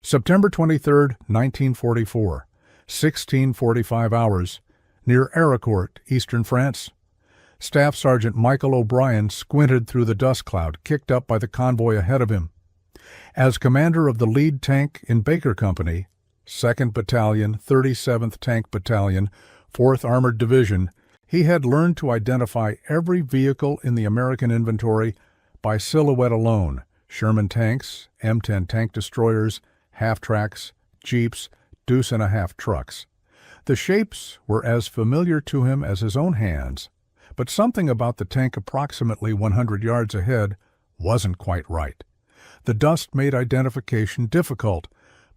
September 23, 1944, 16:45 hours, near Ericourt, eastern France. Staff Sergeant Michael O'Brien squinted through the dust cloud kicked up by the convoy ahead of him. As commander of the lead tank in Baker Company, 2nd Battalion, 37th Tank Battalion, 4th Armored Division, he had learned to identify every vehicle in the American inventory by silhouette alone: Sherman tanks, M10 tank destroyers, half-tracks, jeeps, deuce-and-a-half trucks. The shapes were as familiar to him as his own hands, but something about the tank approximately 100 yards ahead wasn't quite right. The dust made identification difficult,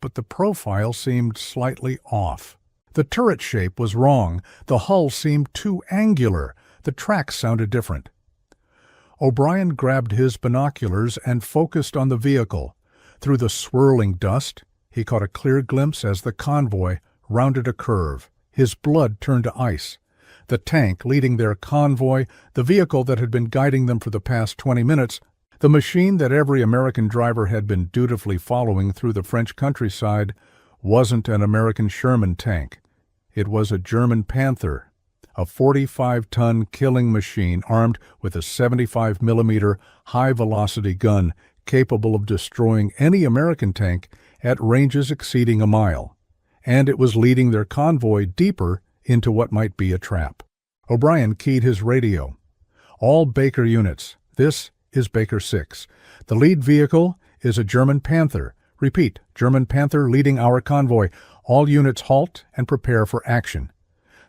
but the profile seemed slightly off. The turret shape was wrong, the hull seemed too angular, the tracks sounded different. O'Brien grabbed his binoculars and focused on the vehicle. Through the swirling dust, he caught a clear glimpse as the convoy rounded a curve. His blood turned to ice. The tank leading their convoy, the vehicle that had been guiding them for the past 20 minutes, the machine that every American driver had been dutifully following through the French countryside, wasn't an American Sherman tank. It was a German Panther, a 45-ton killing machine armed with a 75mm high-velocity gun capable of destroying any American tank at ranges exceeding a mile. And it was leading their convoy deeper into what might be a trap. O'Brien keyed his radio. "All Baker units, this is Baker 6. The lead vehicle is a German Panther. Repeat, German Panther leading our convoy. All units halt and prepare for action."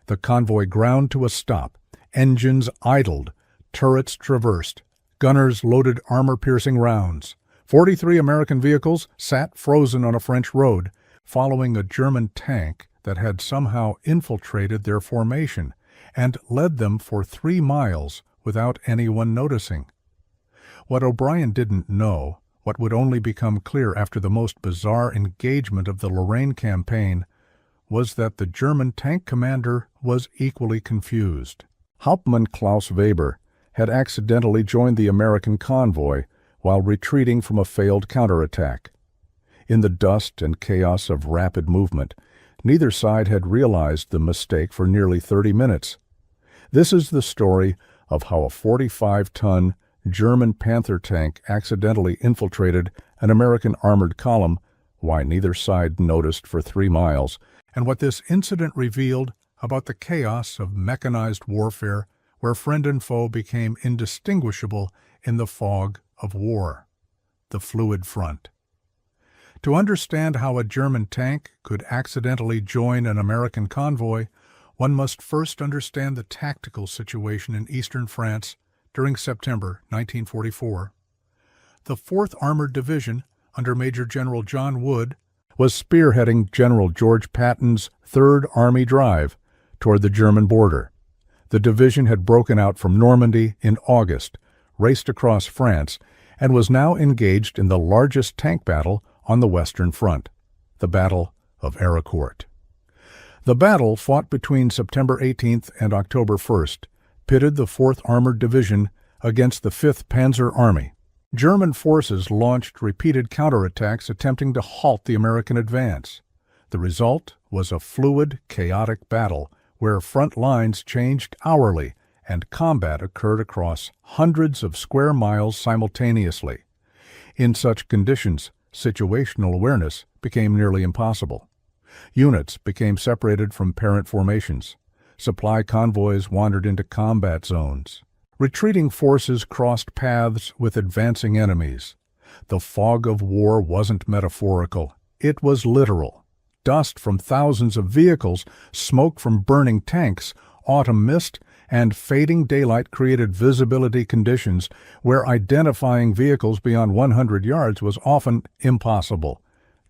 The convoy ground to a stop. Engines idled. Turrets traversed. Gunners loaded armor-piercing rounds. 43 American vehicles sat frozen on a French road, following a German tank that had somehow infiltrated their formation and led them for 3 miles without anyone noticing. What O'Brien didn't know, what would only become clear after the most bizarre engagement of the Lorraine campaign, was that the German tank commander was equally confused. Hauptmann Klaus Weber had accidentally joined the American convoy while retreating from a failed counterattack. In the dust and chaos of rapid movement, neither side had realized the mistake for nearly 30 minutes. This is the story of how a 45-ton German Panther tank accidentally infiltrated an American armored column, why neither side noticed for 3 miles, and what this incident revealed about the chaos of mechanized warfare where friend and foe became indistinguishable in the fog of war. The fluid front. To understand how a German tank could accidentally join an American convoy, one must first understand the tactical situation in eastern France during September 1944. The 4th Armored Division, under Major General John Wood, was spearheading General George Patton's 3rd Army drive toward the German border. The division had broken out from Normandy in August, raced across France, and was now engaged in the largest tank battle on the Western Front, the Battle of Ericourt. The battle, fought between September 18th and October 1st, pitted the 4th Armored Division against the 5th Panzer Army. German forces launched repeated counterattacks attempting to halt the American advance. The result was a fluid, chaotic battle where front lines changed hourly and combat occurred across hundreds of square miles simultaneously. In such conditions, situational awareness became nearly impossible. Units became separated from parent formations. Supply convoys wandered into combat zones. Retreating forces crossed paths with advancing enemies. The fog of war wasn't metaphorical. It was literal. Dust from thousands of vehicles, smoke from burning tanks, autumn mist, and fading daylight created visibility conditions where identifying vehicles beyond 100 yards was often impossible.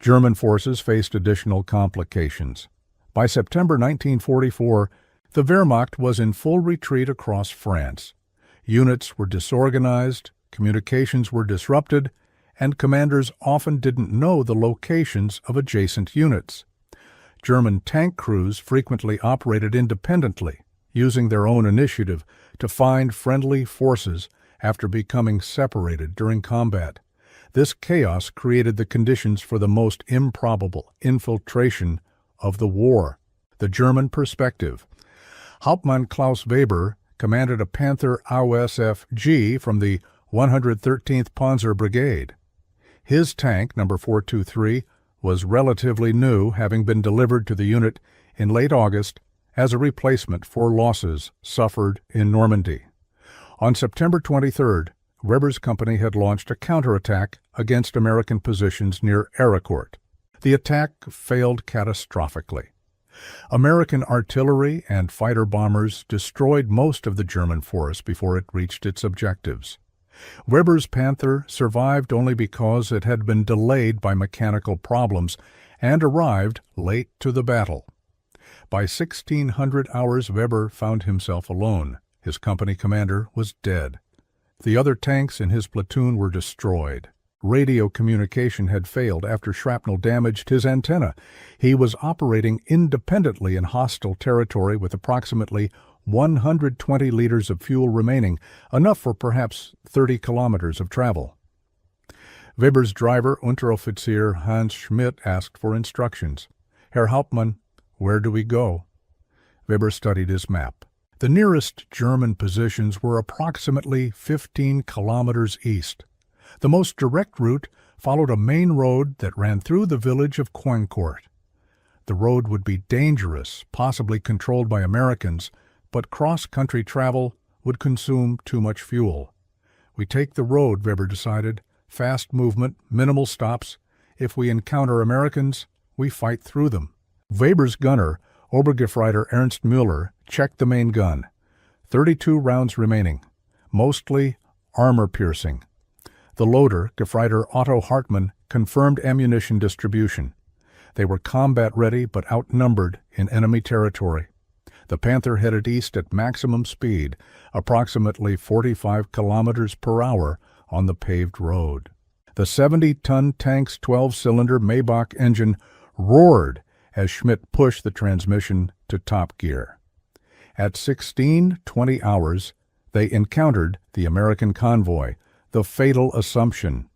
German forces faced additional complications. By September 1944, the Wehrmacht was in full retreat across France. Units were disorganized, communications were disrupted, and commanders often didn't know the locations of adjacent units. German tank crews frequently operated independently, using their own initiative to find friendly forces after becoming separated during combat. This chaos created the conditions for the most improbable infiltration of the war. The German perspective. Hauptmann Klaus Weber commanded a Panther AUSF-G from the 113th Panzer Brigade. His tank, number 423, was relatively new, having been delivered to the unit in late August as a replacement for losses suffered in Normandy. On September 23rd, Weber's company had launched a counterattack against American positions near Ericourt. The attack failed catastrophically. American artillery and fighter bombers destroyed most of the German force before it reached its objectives. Weber's Panther survived only because it had been delayed by mechanical problems and arrived late to the battle. By 1600 hours, Weber found himself alone. His company commander was dead. The other tanks in his platoon were destroyed. Radio communication had failed after shrapnel damaged his antenna. He was operating independently in hostile territory with approximately 120 liters of fuel remaining, enough for perhaps 30 kilometers of travel. Weber's driver, Unteroffizier Hans Schmidt, asked for instructions. "Herr Hauptmann, where do we go?" Weber studied his map. The nearest German positions were approximately 15 kilometers east. The most direct route followed a main road that ran through the village of Coincourt. The road would be dangerous, possibly controlled by Americans, but cross-country travel would consume too much fuel. "We take the road," Weber decided. "Fast movement, minimal stops. If we encounter Americans, we fight through them." Weber's gunner, Obergefreiter Ernst Müller, checked the main gun. 32 rounds remaining, mostly armor-piercing. The loader, Gefreiter Otto Hartmann, confirmed ammunition distribution. They were combat-ready but outnumbered in enemy territory. The Panther headed east at maximum speed, approximately 45 kilometers per hour on the paved road. The 70-ton tank's 12-cylinder Maybach engine roared as Schmidt pushed the transmission to top gear. At 16:20 hours, they encountered the American convoy, the fatal Assumption.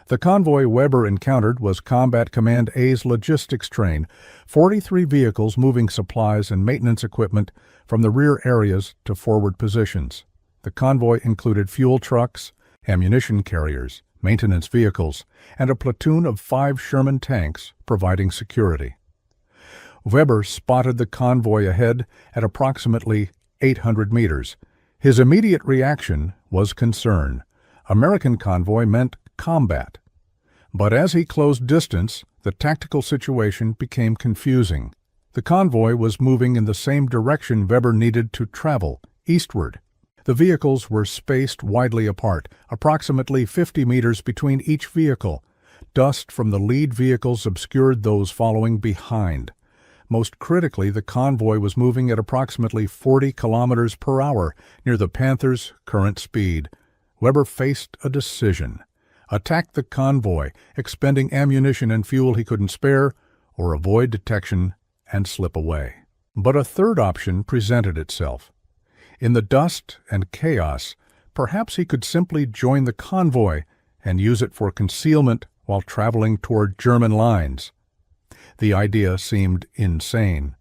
The convoy Weber encountered was Combat Command A's logistics train, 43 vehicles moving supplies and maintenance equipment from the rear areas to forward positions. The convoy included fuel trucks, ammunition carriers, maintenance vehicles, and a platoon of 5 Sherman tanks providing security. Weber spotted the convoy ahead at approximately 800 meters. His immediate reaction was concern. American convoy meant combat. But as he closed distance, the tactical situation became confusing. The convoy was moving in the same direction Weber needed to travel, eastward. The vehicles were spaced widely apart, approximately 50 meters between each vehicle. Dust from the lead vehicles obscured those following behind. Most critically, the convoy was moving at approximately 40 kilometers per hour, near the Panther's current speed. Weber faced a decision: attack the convoy, expending ammunition and fuel he couldn't spare, or avoid detection and slip away. But a third option presented itself. In the dust and chaos, perhaps he could simply join the convoy and use it for concealment while traveling toward German lines. The idea seemed insane.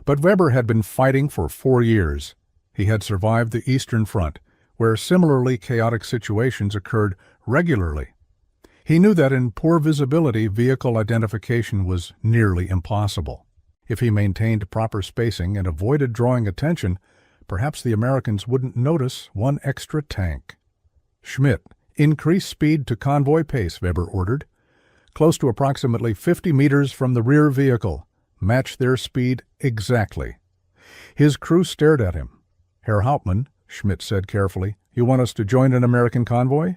But Weber had been fighting for 4 years. He had survived the Eastern Front, where similarly chaotic situations occurred regularly. He knew that in poor visibility, vehicle identification was nearly impossible. If he maintained proper spacing and avoided drawing attention, perhaps the Americans wouldn't notice one extra tank. "Schmidt, increase speed to convoy pace," Weber ordered. "Close to approximately 50 meters from the rear vehicle. Match their speed exactly." His crew stared at him. "Herr Hauptmann," Schmidt said carefully, "you want us to join an American convoy?"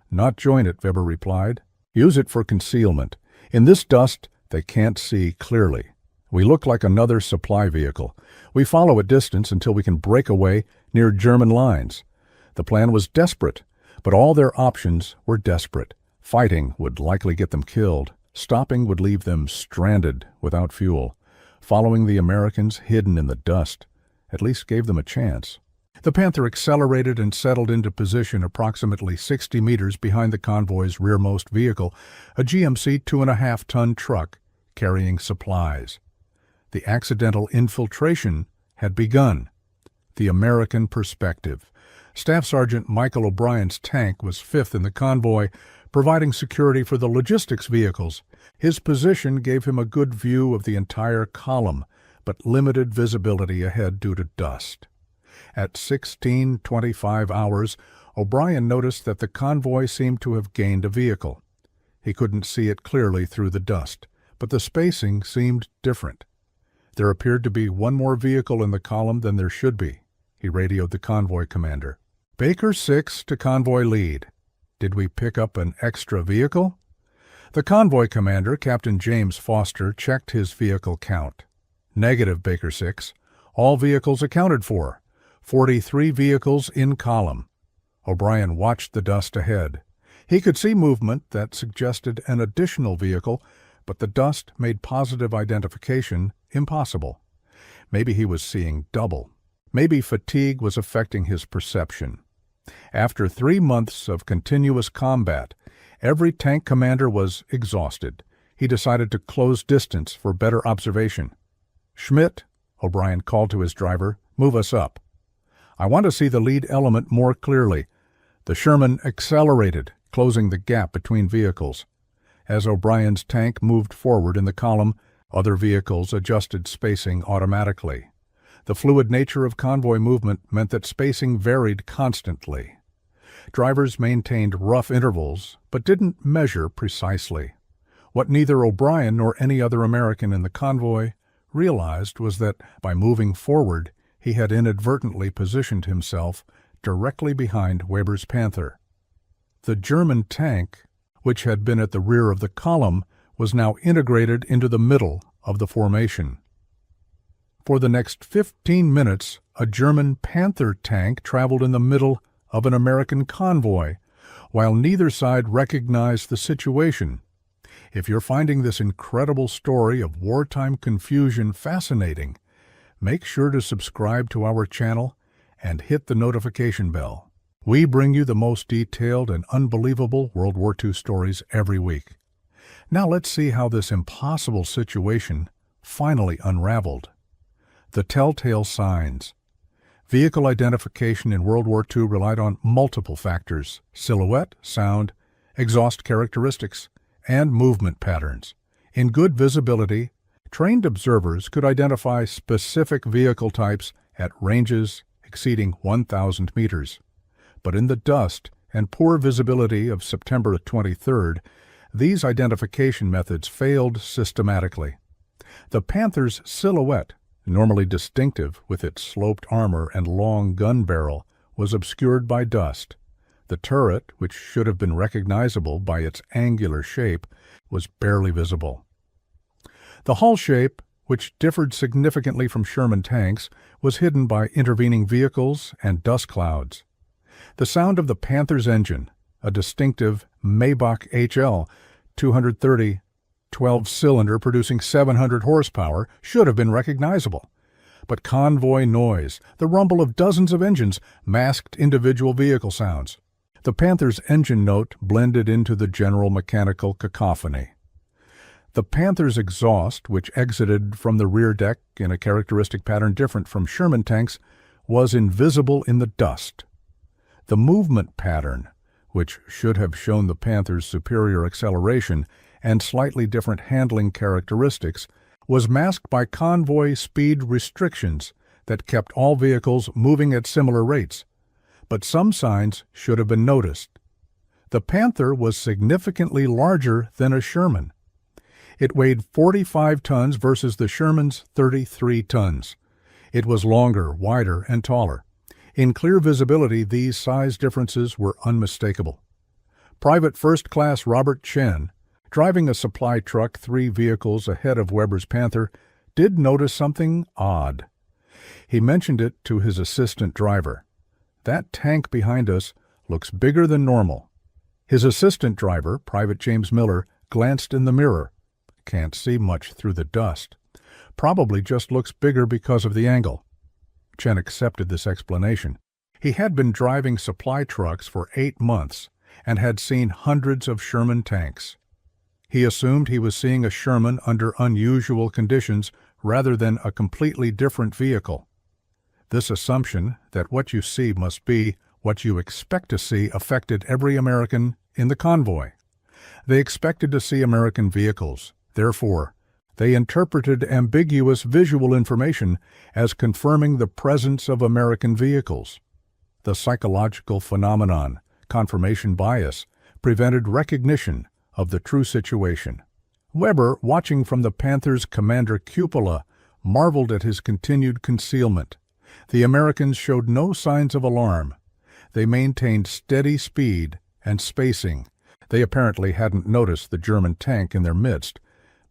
"Not join it," Weber replied. "Use it for concealment. In this dust, they can't see clearly. We look like another supply vehicle. We follow a distance until we can break away near German lines." The plan was desperate, but all their options were desperate. Fighting would likely get them killed. Stopping would leave them stranded without fuel. Following the Americans hidden in the dust at least gave them a chance. The Panther accelerated and settled into position approximately 60 meters behind the convoy's rearmost vehicle, a GMC 2.5-ton truck carrying supplies. The accidental infiltration had begun. The American perspective. Staff Sergeant Michael O'Brien's tank was fifth in the convoy, providing security for the logistics vehicles. His position gave him a good view of the entire column, but limited visibility ahead due to dust. At 16:25 hours, O'Brien noticed that the convoy seemed to have gained a vehicle. He couldn't see it clearly through the dust, but the spacing seemed different. There appeared to be one more vehicle in the column than there should be. He radioed the convoy commander. "Baker 6 to convoy lead. Did we pick up an extra vehicle?" The convoy commander, Captain James Foster, checked his vehicle count. "Negative, Baker 6. All vehicles accounted for. 43 vehicles in column." O'Brien watched the dust ahead. He could see movement that suggested an additional vehicle, but the dust made positive identification impossible. Maybe he was seeing double. Maybe fatigue was affecting his perception. After 3 months of continuous combat, every tank commander was exhausted. He decided to close distance for better observation. "Schmidt," O'Brien called to his driver, "move us up. I want to see the lead element more clearly." The Sherman accelerated, closing the gap between vehicles. As O'Brien's tank moved forward in the column, other vehicles adjusted spacing automatically. The fluid nature of convoy movement meant that spacing varied constantly. Drivers maintained rough intervals, but didn't measure precisely. What neither O'Brien nor any other American in the convoy realized was that, by moving forward, he had inadvertently positioned himself directly behind Weber's Panther. The German tank, which had been at the rear of the column, was now integrated into the middle of the formation. For the next 15 minutes, a German Panther tank traveled in the middle of an American convoy, while neither side recognized the situation. If you're finding this incredible story of wartime confusion fascinating, make sure to subscribe to our channel and hit the notification bell. We bring you the most detailed and unbelievable World War II stories every week. Now let's see how this impossible situation finally unraveled. The telltale signs. Vehicle identification in World War II relied on multiple factors: silhouette, sound, exhaust characteristics, and movement patterns. In good visibility, trained observers could identify specific vehicle types at ranges exceeding 1,000 meters. But in the dust and poor visibility of September 23rd, these identification methods failed systematically. The Panther's silhouette, normally distinctive with its sloped armor and long gun barrel, was obscured by dust. The turret, which should have been recognizable by its angular shape, was barely visible. The hull shape, which differed significantly from Sherman tanks, was hidden by intervening vehicles and dust clouds. The sound of the Panther's engine, a distinctive Maybach HL 230 12-cylinder producing 700 horsepower, should have been recognizable. But convoy noise, the rumble of dozens of engines, masked individual vehicle sounds. The Panther's engine note blended into the general mechanical cacophony. The Panther's exhaust, which exited from the rear deck in a characteristic pattern different from Sherman tanks, was invisible in the dust. The movement pattern, which should have shown the Panther's superior acceleration and slightly different handling characteristics, was masked by convoy speed restrictions that kept all vehicles moving at similar rates. But some signs should have been noticed. The Panther was significantly larger than a Sherman. It weighed 45 tons versus the Sherman's 33 tons. It was longer, wider, and taller. In clear visibility, these size differences were unmistakable. Private First Class Robert Chen, driving a supply truck 3 vehicles ahead of Weber's Panther, did notice something odd. He mentioned it to his assistant driver. "That tank behind us looks bigger than normal." His assistant driver, Private James Miller, glanced in the mirror. "Can't see much through the dust. Probably just looks bigger because of the angle." Chen accepted this explanation. He had been driving supply trucks for 8 months and had seen hundreds of Sherman tanks. He assumed he was seeing a Sherman under unusual conditions rather than a completely different vehicle. This assumption that what you see must be what you expect to see affected every American in the convoy. They expected to see American vehicles. Therefore, they interpreted ambiguous visual information as confirming the presence of American vehicles. The psychological phenomenon, confirmation bias, prevented recognition of the true situation. Weber, watching from the Panther's commander cupola, marveled at his continued concealment. The Americans showed no signs of alarm. They maintained steady speed and spacing. They apparently hadn't noticed the German tank in their midst,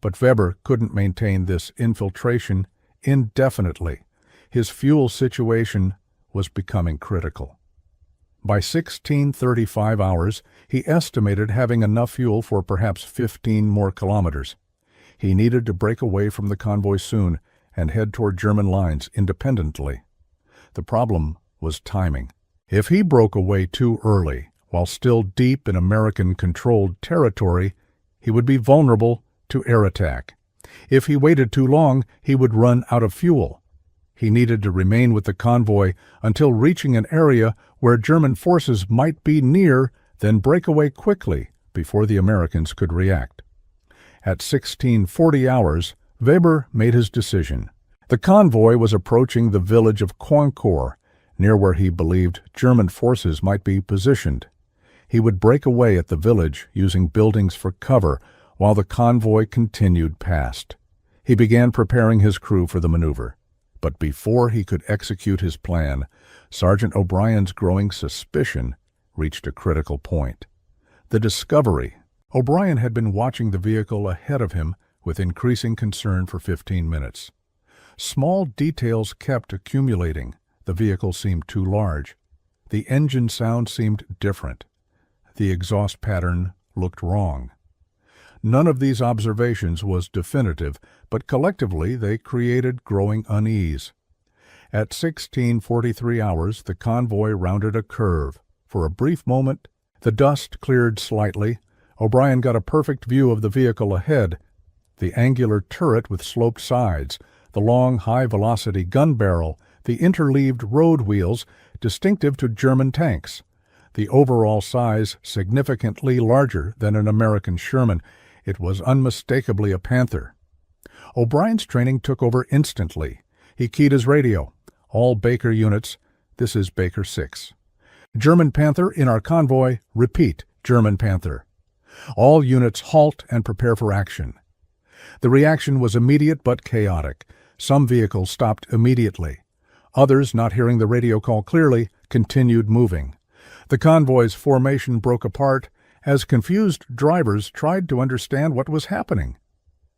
but Weber couldn't maintain this infiltration indefinitely. His fuel situation was becoming critical. By 1635 hours, he estimated having enough fuel for perhaps 15 more kilometers. He needed to break away from the convoy soon and head toward German lines independently. The problem was timing. If he broke away too early, while still deep in American-controlled territory, he would be vulnerable to air attack. If he waited too long, he would run out of fuel. He needed to remain with the convoy until reaching an area where German forces might be near, then break away quickly before the Americans could react. At 1640 hours, Weber made his decision. The convoy was approaching the village of Convoy, near where he believed German forces might be positioned. He would break away at the village using buildings for cover while the convoy continued past. He began preparing his crew for the maneuver. But before he could execute his plan, Sergeant O'Brien's growing suspicion reached a critical point. The discovery. O'Brien had been watching the vehicle ahead of him with increasing concern for 15 minutes. Small details kept accumulating. The vehicle seemed too large. The engine sound seemed different. The exhaust pattern looked wrong. None of these observations was definitive, but collectively they created growing unease. At 1643 hours, the convoy rounded a curve. For a brief moment, the dust cleared slightly. O'Brien got a perfect view of the vehicle ahead. The angular turret with sloped sides, the long, high-velocity gun barrel, the interleaved road wheels, distinctive to German tanks. The overall size significantly larger than an American Sherman. It was unmistakably a Panther. O'Brien's training took over instantly. He keyed his radio. All Baker units, this is Baker 6. German Panther in our convoy, repeat, German Panther. All units halt and prepare for action. The reaction was immediate but chaotic. Some vehicles stopped immediately. Others, not hearing the radio call clearly, continued moving. The convoy's formation broke apart as confused drivers tried to understand what was happening.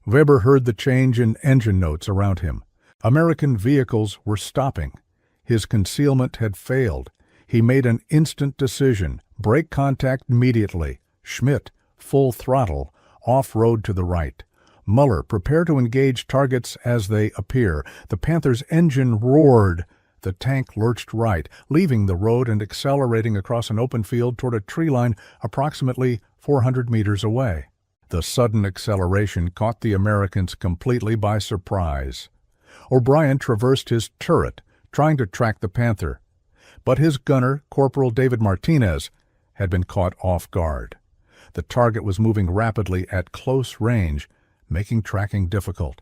Weber heard the change in engine notes around him. American vehicles were stopping. His concealment had failed. He made an instant decision. Break contact immediately. Schmidt, full throttle, off-road to the right. Muller, prepare to engage targets as they appear. The Panther's engine roared. The tank lurched right, leaving the road and accelerating across an open field toward a tree line approximately 400 meters away. The sudden acceleration caught the Americans completely by surprise. O'Brien traversed his turret, trying to track the Panther. But his gunner, Corporal David Martinez, had been caught off guard. The target was moving rapidly at close range, making tracking difficult.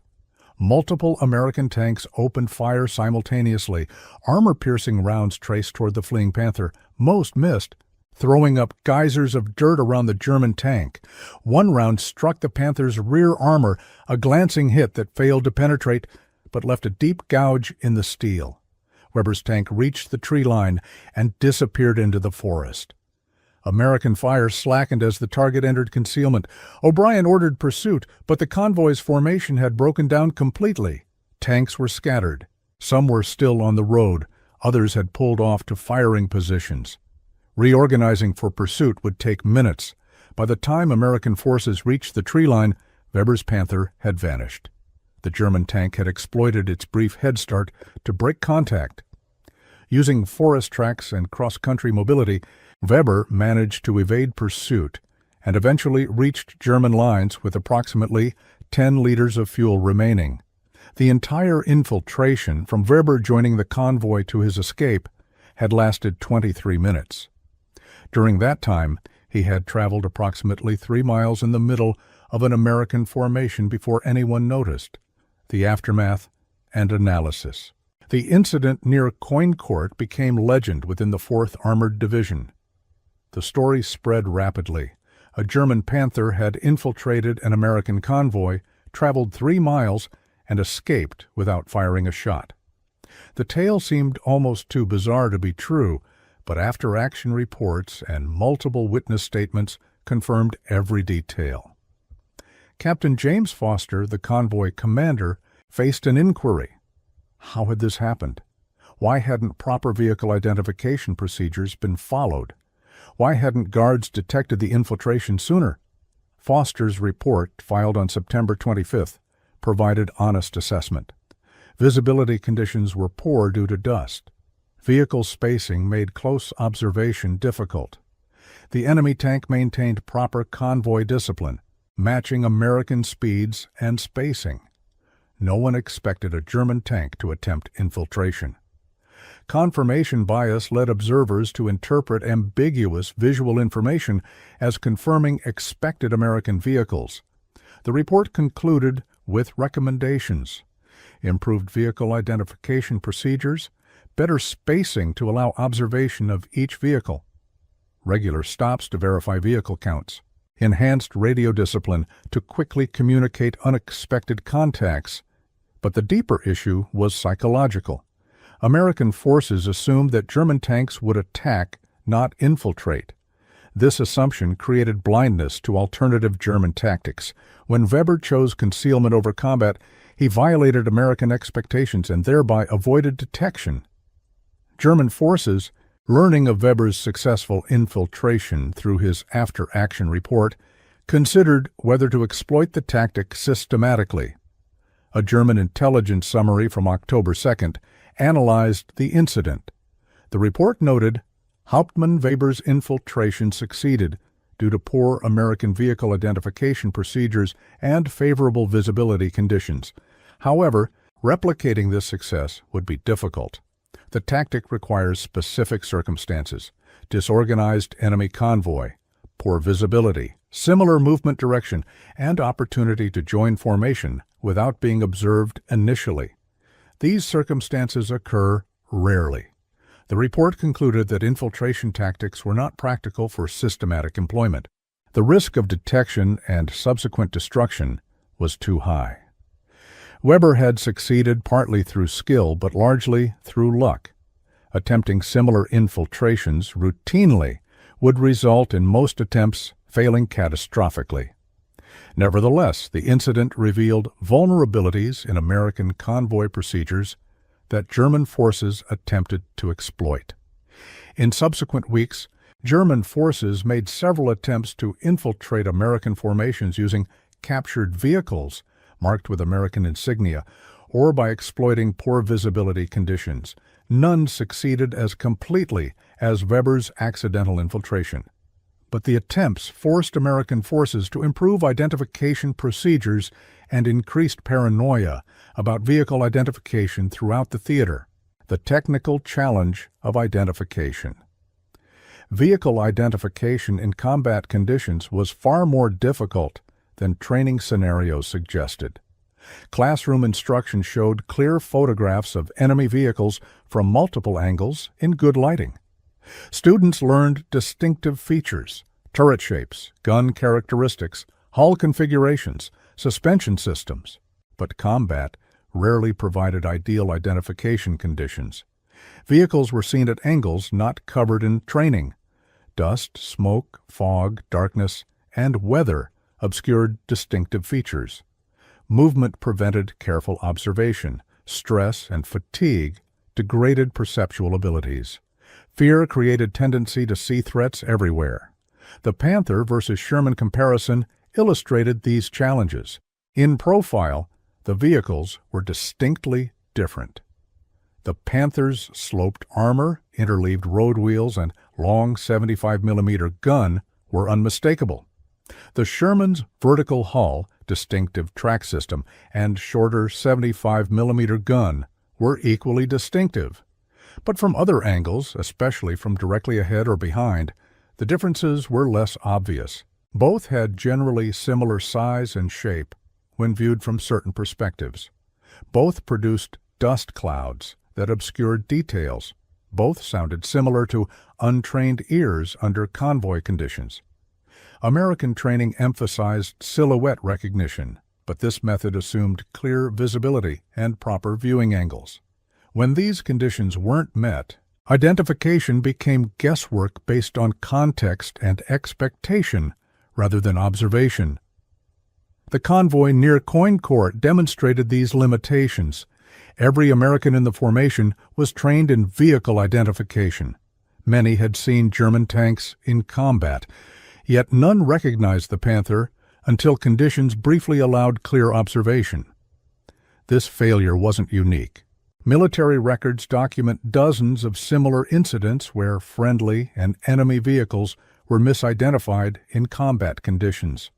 Multiple American tanks opened fire simultaneously. Armor-piercing rounds traced toward the fleeing Panther. Most missed, throwing up geysers of dirt around the German tank. One round struck the Panther's rear armor, a glancing hit that failed to penetrate, but left a deep gouge in the steel. Weber's tank reached the tree line and disappeared into the forest. American fire slackened as the target entered concealment. O'Brien ordered pursuit, but the convoy's formation had broken down completely. Tanks were scattered. Some were still on the road. Others had pulled off to firing positions. Reorganizing for pursuit would take minutes. By the time American forces reached the tree line, Weber's Panther had vanished. The German tank had exploited its brief head start to break contact. Using forest tracks and cross-country mobility, Weber managed to evade pursuit and eventually reached German lines with approximately 10 liters of fuel remaining. The entire infiltration, from Weber joining the convoy to his escape, had lasted 23 minutes. During that time, he had traveled approximately 3 miles in the middle of an American formation before anyone noticed. The aftermath and analysis. The incident near Coincourt became legend within the 4th Armored Division. The story spread rapidly. A German Panther had infiltrated an American convoy, traveled 3 miles, and escaped without firing a shot. The tale seemed almost too bizarre to be true, but after-action reports and multiple witness statements confirmed every detail. Captain James Foster, the convoy commander, faced an inquiry. How had this happened? Why hadn't proper vehicle identification procedures been followed? Why hadn't guards detected the infiltration sooner? Foster's report, filed on September 25th, provided honest assessment. Visibility conditions were poor due to dust. Vehicle spacing made close observation difficult. The enemy tank maintained proper convoy discipline, matching American speeds and spacing. No one expected a German tank to attempt infiltration. Confirmation bias led observers to interpret ambiguous visual information as confirming expected American vehicles. The report concluded with recommendations: improved vehicle identification procedures, better spacing to allow observation of each vehicle, regular stops to verify vehicle counts, enhanced radio discipline to quickly communicate unexpected contacts. But the deeper issue was psychological. American forces assumed that German tanks would attack, not infiltrate. This assumption created blindness to alternative German tactics. When Weber chose concealment over combat, he violated American expectations and thereby avoided detection. German forces, learning of Weber's successful infiltration through his after-action report, considered whether to exploit the tactic systematically. A German intelligence summary from October 2nd analyzed the incident. The report noted, Hauptmann Weber's infiltration succeeded due to poor American vehicle identification procedures and favorable visibility conditions. However, replicating this success would be difficult. The tactic requires specific circumstances: disorganized enemy convoy, poor visibility, similar movement direction, and opportunity to join formation without being observed initially. These circumstances occur rarely. The report concluded that infiltration tactics were not practical for systematic employment. The risk of detection and subsequent destruction was too high. Weber had succeeded partly through skill, but largely through luck. Attempting similar infiltrations routinely would result in most attempts failing catastrophically. Nevertheless, the incident revealed vulnerabilities in American convoy procedures that German forces attempted to exploit. In subsequent weeks, German forces made several attempts to infiltrate American formations using captured vehicles marked with American insignia, or by exploiting poor visibility conditions. None succeeded as completely as Weber's accidental infiltration. But the attempts forced American forces to improve identification procedures and increased paranoia about vehicle identification throughout the theater. The technical challenge of identification. Vehicle identification in combat conditions was far more difficult than training scenarios suggested. Classroom instruction showed clear photographs of enemy vehicles from multiple angles in good lighting. Students learned distinctive features: turret shapes, gun characteristics, hull configurations, suspension systems. But combat rarely provided ideal identification conditions. Vehicles were seen at angles not covered in training. Dust, smoke, fog, darkness, and weather obscured distinctive features. Movement prevented careful observation. Stress and fatigue degraded perceptual abilities. Fear created tendency to see threats everywhere. The Panther versus Sherman comparison illustrated these challenges. In profile, the vehicles were distinctly different. The Panther's sloped armor, interleaved road wheels, and long 75mm gun were unmistakable. The Sherman's vertical hull, distinctive track system, and shorter 75mm gun were equally distinctive. But from other angles, especially from directly ahead or behind, the differences were less obvious. Both had generally similar size and shape when viewed from certain perspectives. Both produced dust clouds that obscured details. Both sounded similar to untrained ears under convoy conditions. American training emphasized silhouette recognition, but this method assumed clear visibility and proper viewing angles. When these conditions weren't met, identification became guesswork based on context and expectation rather than observation. The convoy near Coincourt demonstrated these limitations. Every American in the formation was trained in vehicle identification. Many had seen German tanks in combat, yet none recognized the Panther until conditions briefly allowed clear observation. This failure wasn't unique. Military records document dozens of similar incidents where friendly and enemy vehicles were misidentified in combat conditions.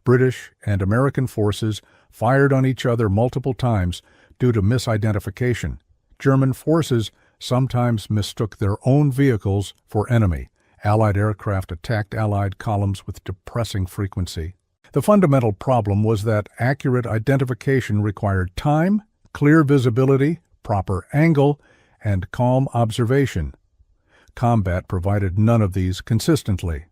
British and American forces fired on each other multiple times due to misidentification. German forces sometimes mistook their own vehicles for enemy. Allied aircraft attacked Allied columns with depressing frequency. The fundamental problem was that accurate identification required time, clear visibility, proper angle, and calm observation. Combat provided none of these consistently.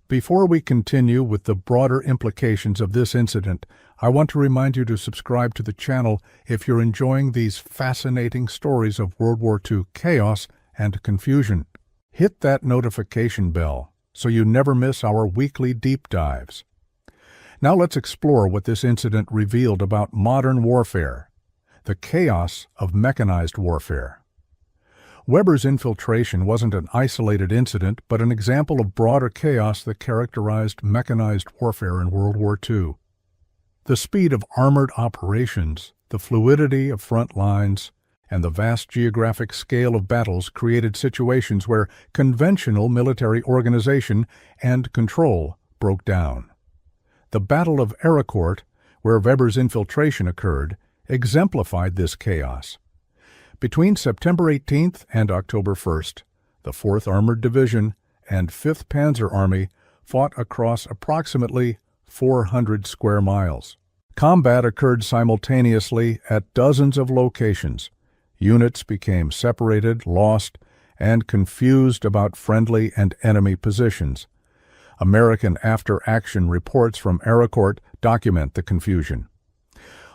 Before we continue with the broader implications of this incident, I want to remind you to subscribe to the channel if you're enjoying these fascinating stories of World War II chaos and confusion. Hit that notification bell so you never miss our weekly deep dives. Now let's explore what this incident revealed about modern warfare, the chaos of mechanized warfare. Weber's infiltration wasn't an isolated incident, but an example of broader chaos that characterized mechanized warfare in World War II. The speed of armored operations, the fluidity of front lines, and the vast geographic scale of battles created situations where conventional military organization and control broke down. The Battle of Ericourt, where Weber's infiltration occurred, exemplified this chaos. Between September 18th and October 1st, the 4th Armored Division and 5th Panzer Army fought across approximately 400 square miles. Combat occurred simultaneously at dozens of locations. Units became separated, lost, and confused about friendly and enemy positions. American after-action reports from Ericourt document the confusion.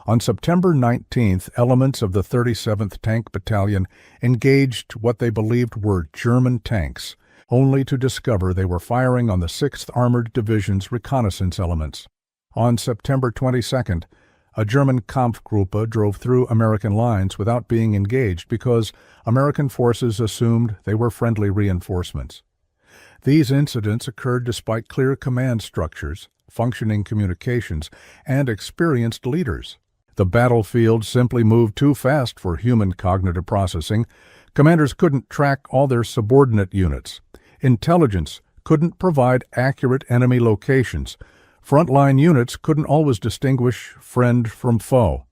On September 19th, elements of the 37th Tank Battalion engaged what they believed were German tanks, only to discover they were firing on the 6th Armored Division's reconnaissance elements. On September 22nd, a German Kampfgruppe drove through American lines without being engaged because American forces assumed they were friendly reinforcements. These incidents occurred despite clear command structures, functioning communications, and experienced leaders. The battlefield simply moved too fast for human cognitive processing. Commanders couldn't track all their subordinate units. Intelligence couldn't provide accurate enemy locations. Frontline units couldn't always distinguish friend from foe.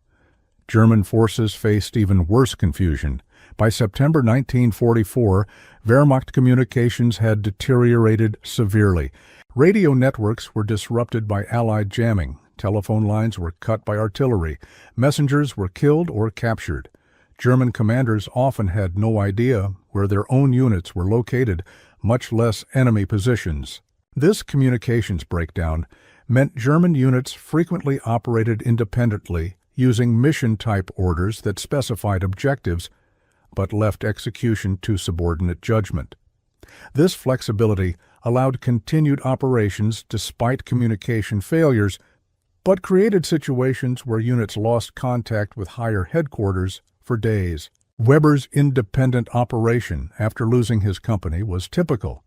German forces faced even worse confusion. By September 1944, Wehrmacht communications had deteriorated severely. Radio networks were disrupted by Allied jamming. Telephone lines were cut by artillery. Messengers were killed or captured. German commanders often had no idea where their own units were located, much less enemy positions. This communications breakdown meant German units frequently operated independently, using mission-type orders that specified objectives, but left execution to subordinate judgment. This flexibility allowed continued operations despite communication failures, but created situations where units lost contact with higher headquarters for days. Weber's independent operation after losing his company was typical.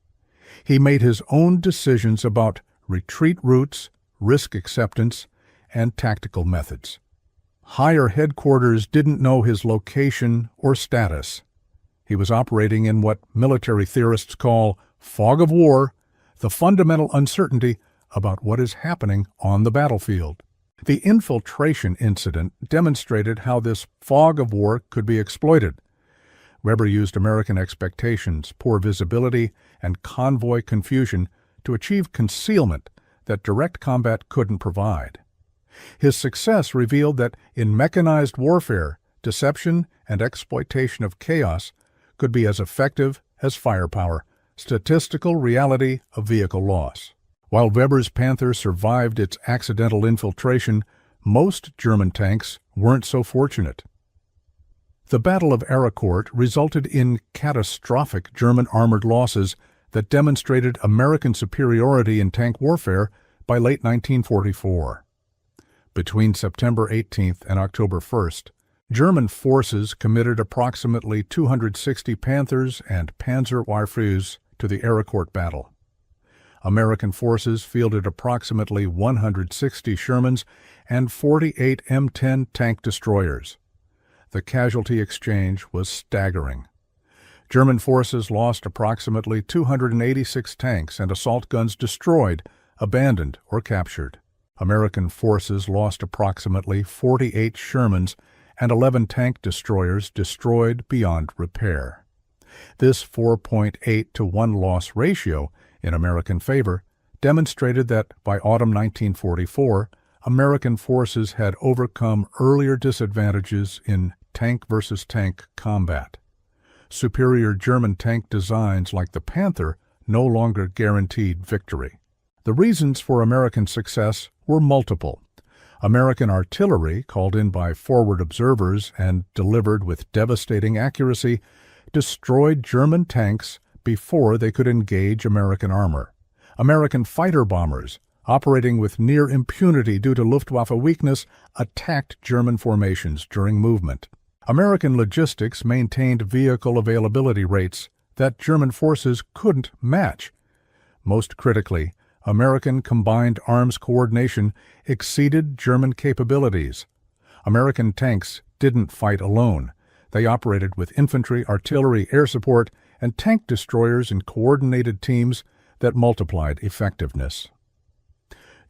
He made his own decisions about retreat routes, risk acceptance, and tactical methods. Higher headquarters didn't know his location or status. He was operating in what military theorists call fog of war, the fundamental uncertainty about what is happening on the battlefield. The infiltration incident demonstrated how this fog of war could be exploited. Weber used American expectations, poor visibility, and convoy confusion to achieve concealment that direct combat couldn't provide. His success revealed that in mechanized warfare, deception and exploitation of chaos could be as effective as firepower, statistical reality of vehicle loss. While Weber's Panther survived its accidental infiltration, most German tanks weren't so fortunate. The Battle of Aricourt resulted in catastrophic German armored losses that demonstrated American superiority in tank warfare by late 1944. Between September 18th and October 1st, German forces committed approximately 260 Panthers and Panzerwehrführer to the Aricourt battle. American forces fielded approximately 160 Shermans and 48 M10 tank destroyers. The casualty exchange was staggering. German forces lost approximately 286 tanks and assault guns destroyed, abandoned, or captured. American forces lost approximately 48 Shermans and 11 tank destroyers destroyed beyond repair. This 4.8 to 1 loss ratio in American favor demonstrated that by autumn 1944, American forces had overcome earlier disadvantages in tank versus tank combat. Superior German tank designs like the Panther no longer guaranteed victory. The reasons for American success were multiple. American artillery, called in by forward observers and delivered with devastating accuracy, destroyed German tanks before they could engage American armor. American fighter bombers, operating with near impunity due to Luftwaffe weakness, attacked German formations during movement. American logistics maintained vehicle availability rates that German forces couldn't match. Most critically, American combined arms coordination exceeded German capabilities. American tanks didn't fight alone. They operated with infantry, artillery, air support, and tank destroyers in coordinated teams that multiplied effectiveness.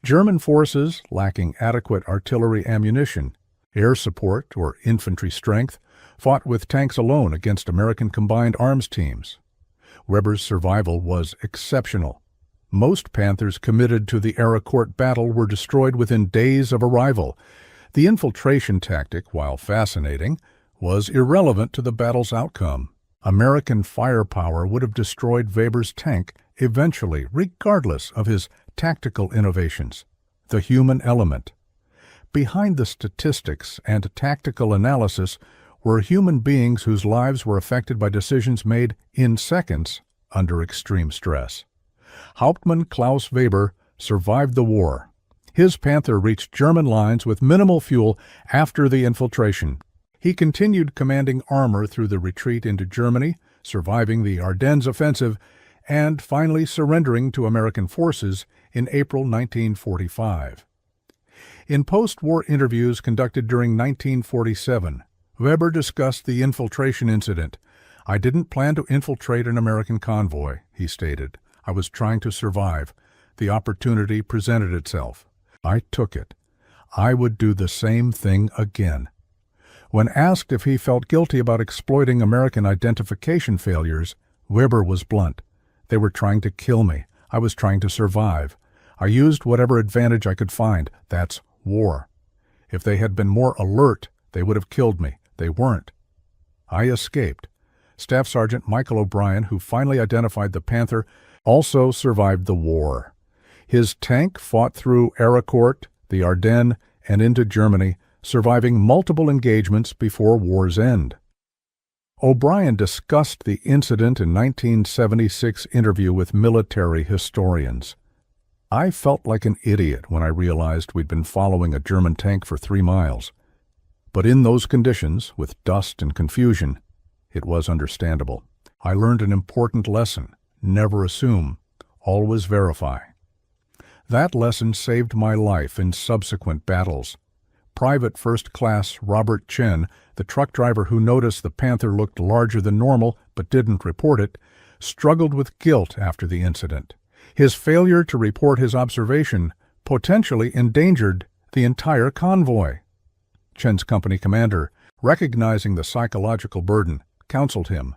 German forces, lacking adequate artillery ammunition, air support, or infantry strength, fought with tanks alone against American combined arms teams. Weber's survival was exceptional. Most Panthers committed to the Aricourt battle were destroyed within days of arrival. The infiltration tactic, while fascinating, was irrelevant to the battle's outcome. American firepower would have destroyed Weber's tank eventually, regardless of his tactical innovations. The human element. Behind the statistics and tactical analysis were human beings whose lives were affected by decisions made in seconds under extreme stress. Hauptmann Klaus Weber survived the war. His Panther reached German lines with minimal fuel after the infiltration. He continued commanding armor through the retreat into Germany, surviving the Ardennes offensive, and finally surrendering to American forces in April 1945. In post-war interviews conducted during 1947, Weber discussed the infiltration incident. "I didn't plan to infiltrate an American convoy," he stated. "I was trying to survive. The opportunity presented itself. I took it. I would do the same thing again." When asked if he felt guilty about exploiting American identification failures, Weber was blunt. "They were trying to kill me. I was trying to survive. I used whatever advantage I could find. That's war. If they had been more alert, they would have killed me. They weren't. I escaped." Staff Sergeant Michael O'Brien, who finally identified the Panther, also survived the war. His tank fought through Aricourt, the Ardennes, and into Germany, surviving multiple engagements before war's end. O'Brien discussed the incident in 1976 interview with military historians. "I felt like an idiot when I realized we'd been following a German tank for 3 miles. But in those conditions, with dust and confusion, it was understandable. I learned an important lesson: never assume, always verify. That lesson saved my life in subsequent battles. Private First Class Robert Chen, the truck driver who noticed the Panther looked larger than normal but didn't report it, struggled with guilt after the incident. His failure to report his observation potentially endangered the entire convoy. Chen's company commander, recognizing the psychological burden, counseled him.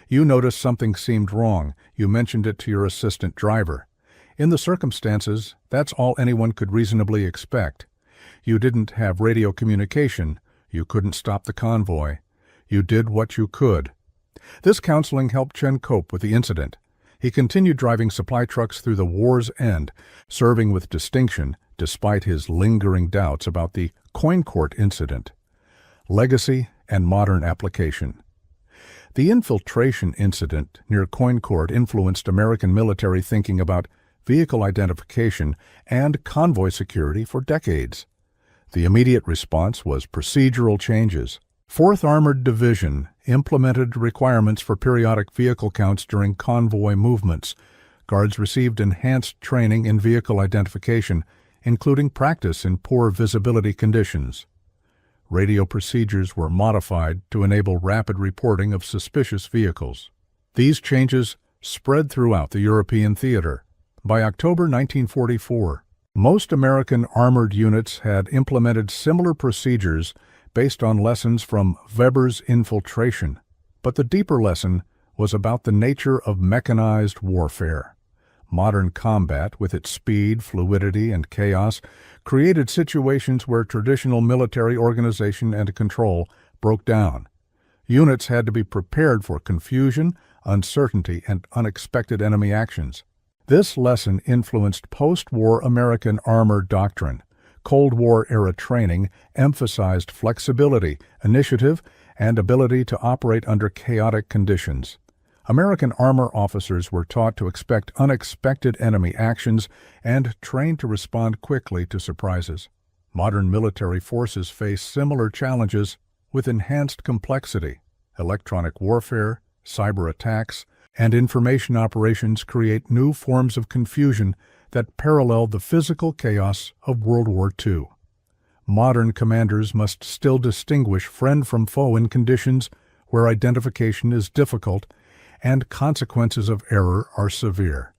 "You noticed something seemed wrong. You mentioned it to your assistant driver. In the circumstances, that's all anyone could reasonably expect. You didn't have radio communication. You couldn't stop the convoy. You did what you could." This counseling helped Chen cope with the incident. He continued driving supply trucks through the war's end, serving with distinction despite his lingering doubts about the Coin Court incident. Legacy and modern application. The infiltration incident near Coin Court influenced American military thinking about vehicle identification and convoy security for decades. The immediate response was procedural changes. 4th Armored Division implemented requirements for periodic vehicle counts during convoy movements. Guards received enhanced training in vehicle identification, including practice in poor visibility conditions. Radio procedures were modified to enable rapid reporting of suspicious vehicles. These changes spread throughout the European theater. By October 1944, most American armored units had implemented similar procedures based on lessons from Weber's infiltration. But the deeper lesson was about the nature of mechanized warfare. Modern combat, with its speed, fluidity, and chaos, created situations where traditional military organization and control broke down. Units had to be prepared for confusion, uncertainty, and unexpected enemy actions. This lesson influenced post-war American armor doctrine. Cold War-era training emphasized flexibility, initiative, and ability to operate under chaotic conditions. American armor officers were taught to expect unexpected enemy actions and trained to respond quickly to surprises. Modern military forces face similar challenges with enhanced complexity. Electronic warfare, cyber attacks, and information operations create new forms of confusion that parallel the physical chaos of World War II. Modern commanders must still distinguish friend from foe in conditions where identification is difficult and consequences of error are severe.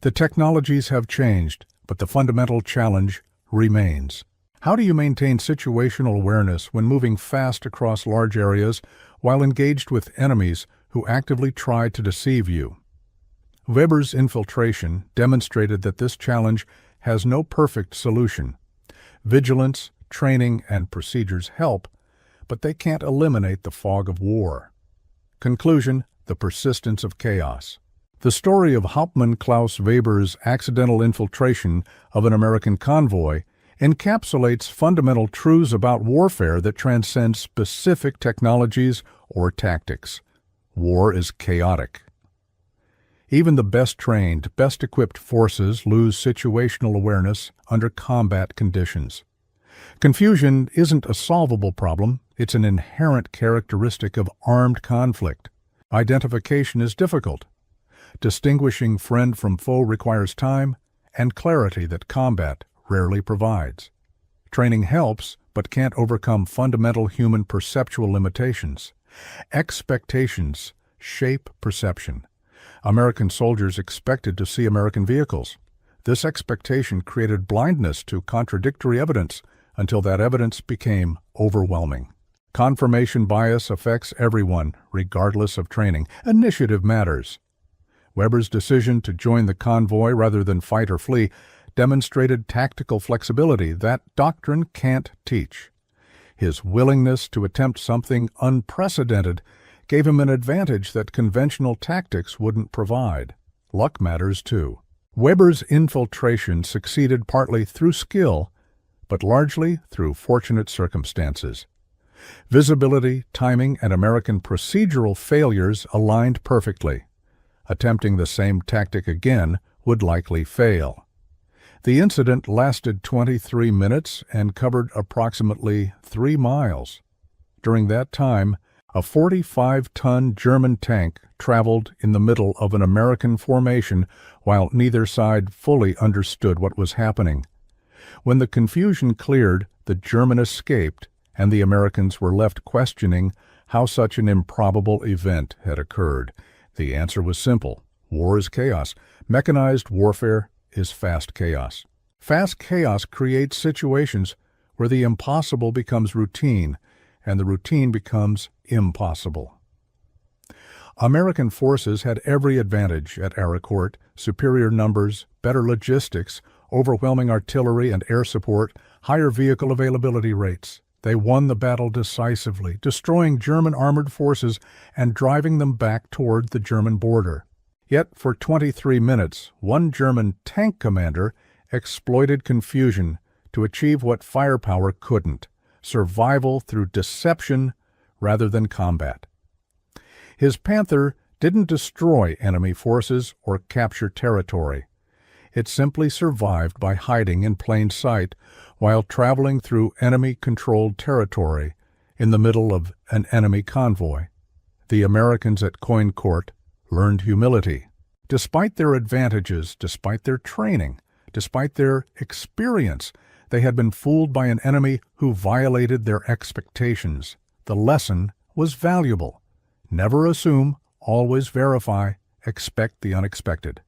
The technologies have changed, but the fundamental challenge remains. How do you maintain situational awareness when moving fast across large areas while engaged with enemies who actively try to deceive you? Weber's infiltration demonstrated that this challenge has no perfect solution. Vigilance, training, and procedures help, but they can't eliminate the fog of war. Conclusion: the persistence of chaos. The story of Hauptmann Klaus Weber's accidental infiltration of an American convoy encapsulates fundamental truths about warfare that transcend specific technologies or tactics. War is chaotic. Even the best-trained, best-equipped forces lose situational awareness under combat conditions. Confusion isn't a solvable problem, it's an inherent characteristic of armed conflict. Identification is difficult. Distinguishing friend from foe requires time and clarity that combat rarely provides. Training helps, but can't overcome fundamental human perceptual limitations. Expectations shape perception. American soldiers expected to see American vehicles. This expectation created blindness to contradictory evidence until that evidence became overwhelming. Confirmation bias affects everyone, regardless of training. Initiative matters. Weber's decision to join the convoy rather than fight or flee demonstrated tactical flexibility that doctrine can't teach. His willingness to attempt something unprecedented gave him an advantage that conventional tactics wouldn't provide. Luck matters too. Weber's infiltration succeeded partly through skill, but largely through fortunate circumstances. Visibility, timing, and American procedural failures aligned perfectly. Attempting the same tactic again would likely fail. The incident lasted 23 minutes and covered approximately 3 miles. During that time, a 45-ton German tank traveled in the middle of an American formation while neither side fully understood what was happening. When the confusion cleared, the German escaped, and the Americans were left questioning how such an improbable event had occurred. The answer was simple. War is chaos. Mechanized warfare is fast chaos. Fast chaos creates situations where the impossible becomes routine, and the routine becomes impossible. American forces had every advantage at Aracourt: superior numbers, better logistics, overwhelming artillery and air support, higher vehicle availability rates. They won the battle decisively, destroying German armored forces and driving them back toward the German border. Yet for 23 minutes, one German tank commander exploited confusion to achieve what firepower couldn't: survival through deception rather than combat. His Panther didn't destroy enemy forces or capture territory. It simply survived by hiding in plain sight while traveling through enemy-controlled territory in the middle of an enemy convoy. The Americans at Coincourt learned humility. Despite their advantages, despite their training, despite their experience, they had been fooled by an enemy who violated their expectations. The lesson was valuable. Never assume, always verify, expect the unexpected.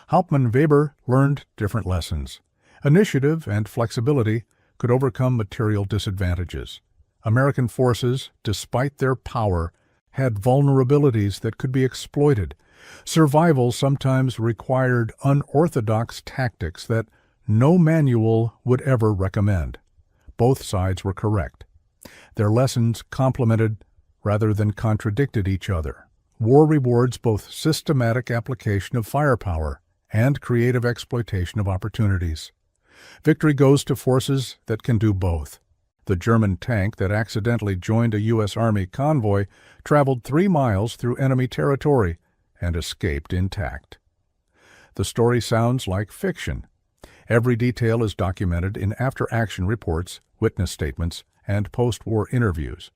Hauptmann Weber learned different lessons. Initiative and flexibility could overcome material disadvantages. American forces, despite their power, had vulnerabilities that could be exploited. Survival sometimes required unorthodox tactics that no manual would ever recommend. Both sides were correct. Their lessons complemented rather than contradicted each other. War rewards both systematic application of firepower and creative exploitation of opportunities. Victory goes to forces that can do both. The German tank that accidentally joined a U.S. Army convoy traveled 3 miles through enemy territory and escaped intact. The story sounds like fiction. Every detail is documented in after-action reports, witness statements, and post-war interviews.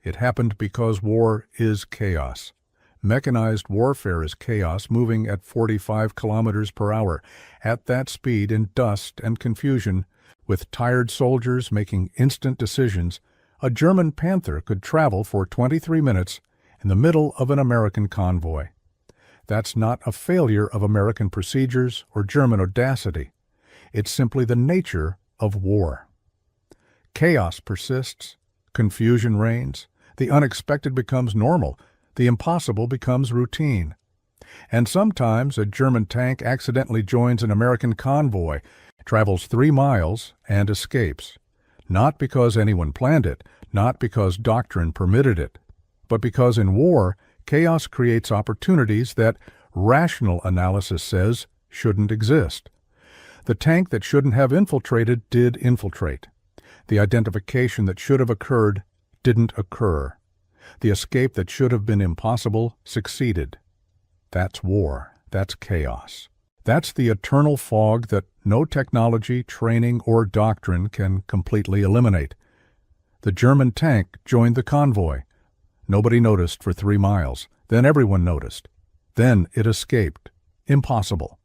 It happened because war is chaos. Mechanized warfare is chaos moving at 45 kilometers per hour. At that speed, in dust and confusion, with tired soldiers making instant decisions, a German Panther could travel for 23 minutes in the middle of an American convoy. That's not a failure of American procedures or German audacity. It's simply the nature of war. Chaos persists, confusion reigns, the unexpected becomes normal, the impossible becomes routine. And sometimes a German tank accidentally joins an American convoy, travels 3 miles, and escapes. Not because anyone planned it, not because doctrine permitted it, but because in war, chaos creates opportunities that rational analysis says shouldn't exist. The tank that shouldn't have infiltrated did infiltrate. The identification that should have occurred didn't occur. The escape that should have been impossible succeeded. That's war. That's chaos. That's the eternal fog that no technology, training, or doctrine can completely eliminate. The German tank joined the convoy. Nobody noticed for 3 miles. Then everyone noticed. Then it escaped. Impossible.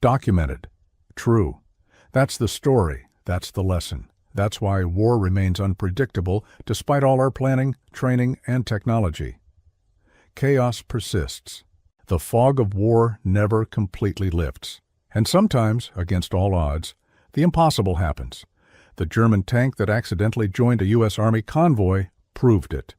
Documented. True. That's the story. That's the lesson. That's why war remains unpredictable despite all our planning, training, and technology. Chaos persists. The fog of war never completely lifts. And sometimes, against all odds, the impossible happens. The German tank that accidentally joined a U.S. Army convoy proved it.